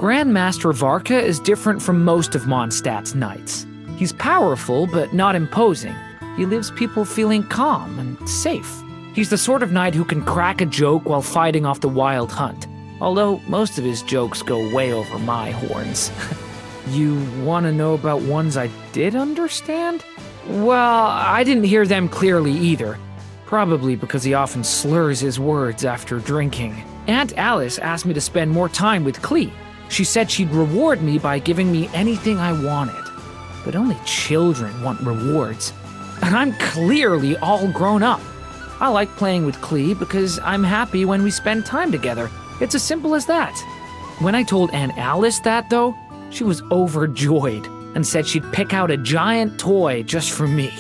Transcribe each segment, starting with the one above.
Grandmaster Varka is different from most of Mondstadt's knights. He's powerful, but not imposing. He leaves people feeling calm and safe. He's the sort of knight who can crack a joke while fighting off the wild hunt, although most of his jokes go way over my horns. You want to know about ones I did understand? Well, I didn't hear them clearly either, probably because he often slurs his words after drinking. Aunt Alice asked me to spend more time with Klee. She said she'd reward me by giving me anything I wanted. But only children want rewards. And I'm clearly all grown up. I like playing with Klee because I'm happy when we spend time together. It's as simple as that. When I told Aunt Alice that, though, she was overjoyed and said she'd pick out a giant toy just for me.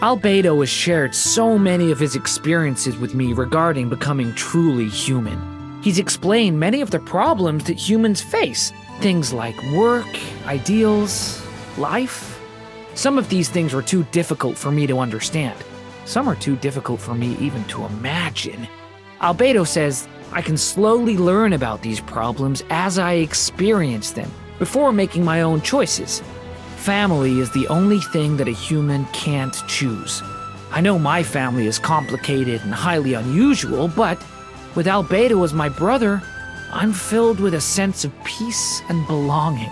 Albedo has shared so many of his experiences with me regarding becoming truly human. He's explained many of the problems that humans face, things like work, ideals, life. Some of these things were too difficult for me to understand. Some are too difficult for me even to imagine. Albedo says I can slowly learn about these problems as I experience them, before making my own choices. Family is the only thing that a human can't choose. I know my family is complicated and highly unusual, but with Albedo as my brother, I'm filled with a sense of peace and belonging.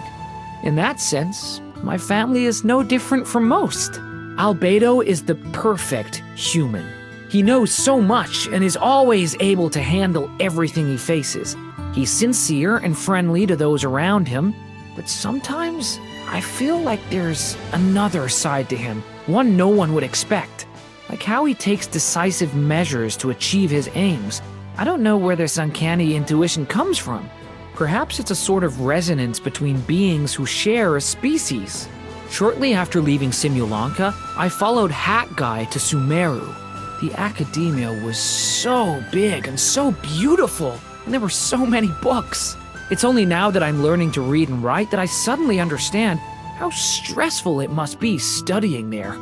In that sense, my family is no different from most. Albedo is the perfect human. He knows so much and is always able to handle everything he faces. He's sincere and friendly to those around him, but sometimes I feel like there's another side to him, one no one would expect. Like how he takes decisive measures to achieve his aims. I don't know where this uncanny intuition comes from. Perhaps it's a sort of resonance between beings who share a species. Shortly after leaving Simulanka, I followed Hat Guy to Sumeru. The academia was so big and so beautiful, and there were so many books. It's only now that I'm learning to read and write that I suddenly understand how stressful it must be studying there.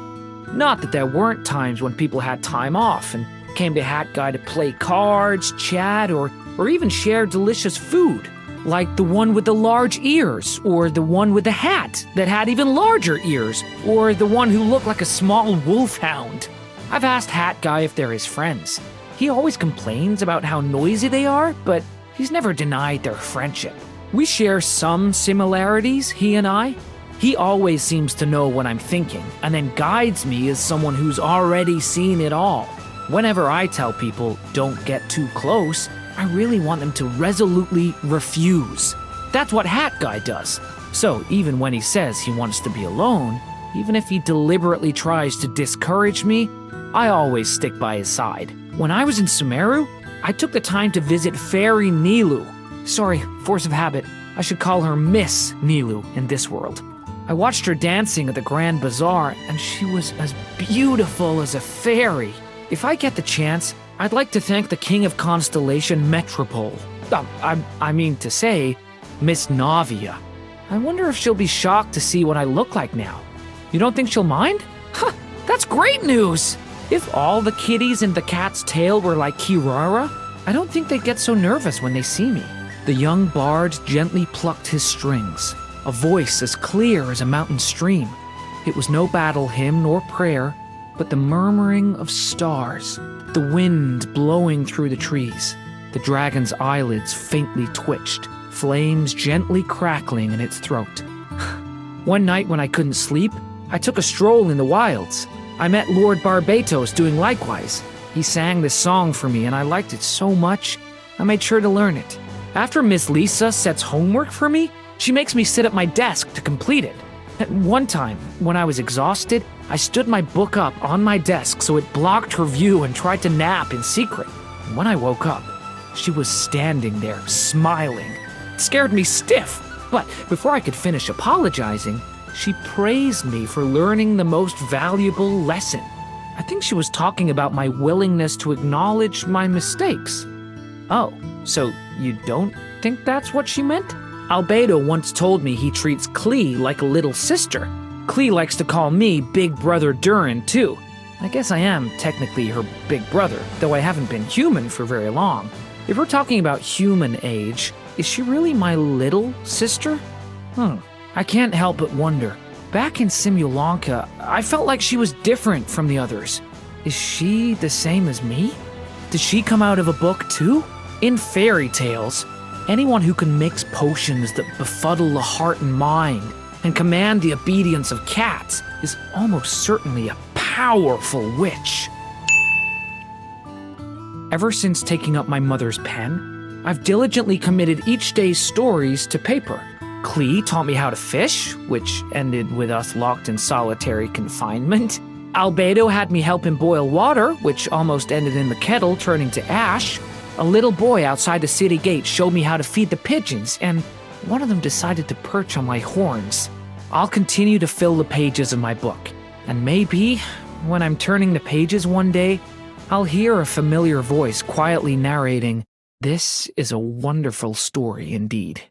Not that there weren't times when people had time off and came to Hat Guy to play cards, chat, or even share delicious food, like the one with the large ears, or the one with the hat that had even larger ears, or the one who looked like a small wolfhound. I've asked Hat Guy if they're his friends. He always complains about how noisy they are, but he's never denied their friendship. We share some similarities, he and I. He always seems to know what I'm thinking, and then guides me as someone who's already seen it all. Whenever I tell people, don't get too close, I really want them to resolutely refuse. That's what Hat Guy does. So even when he says he wants to be alone, even if he deliberately tries to discourage me, I always stick by his side. When I was in Sumeru, I took the time to visit Fairy Nilou. Sorry, force of habit. I should call her Miss Nilou in this world. I watched her dancing at the Grand Bazaar, and she was as beautiful as a fairy. If I get the chance, I'd like to thank the King of Constellation Metropole. I mean to say, Miss Navia. I wonder if she'll be shocked to see what I look like now. You don't think she'll mind? Huh, that's great news! If all the kitties in the cat's tail were like Kirara, I don't think they'd get so nervous when they see me. The young bard gently plucked his strings, a voice as clear as a mountain stream. It was no battle hymn nor prayer, but the murmuring of stars, the wind blowing through the trees. The dragon's eyelids faintly twitched, flames gently crackling in its throat. One night when I couldn't sleep, I took a stroll in the wilds. I met Lord Barbatos doing likewise. He sang this song for me and I liked it so much, I made sure to learn it. After Miss Lisa sets homework for me, she makes me sit at my desk to complete it. At one time, when I was exhausted, I stood my book up on my desk so it blocked her view and tried to nap in secret. And when I woke up, she was standing there, smiling. It scared me stiff, but before I could finish apologizing, she praised me for learning the most valuable lesson. I think she was talking about my willingness to acknowledge my mistakes. Oh, so you don't think that's what she meant? Albedo once told me he treats Klee like a little sister. Klee likes to call me Big Brother Durin, too. I guess I am technically her big brother, though I haven't been human for very long. If we're talking about human age, Is she really my little sister? I can't help but wonder. Back in Simulanka, I felt like she was different from the others. Is she the same as me? Did she come out of a book too? In fairy tales, anyone who can mix potions that befuddle the heart and mind and command the obedience of cats is almost certainly a powerful witch. Ever since taking up my mother's pen, I've diligently committed each day's stories to paper. Klee taught me how to fish, which ended with us locked in solitary confinement. Albedo had me help him boil water, which almost ended in the kettle turning to ash. A little boy outside the city gate showed me how to feed the pigeons, and one of them decided to perch on my horns. I'll continue to fill the pages of my book, and maybe, when I'm turning the pages one day, I'll hear a familiar voice quietly narrating, "This is a wonderful story indeed."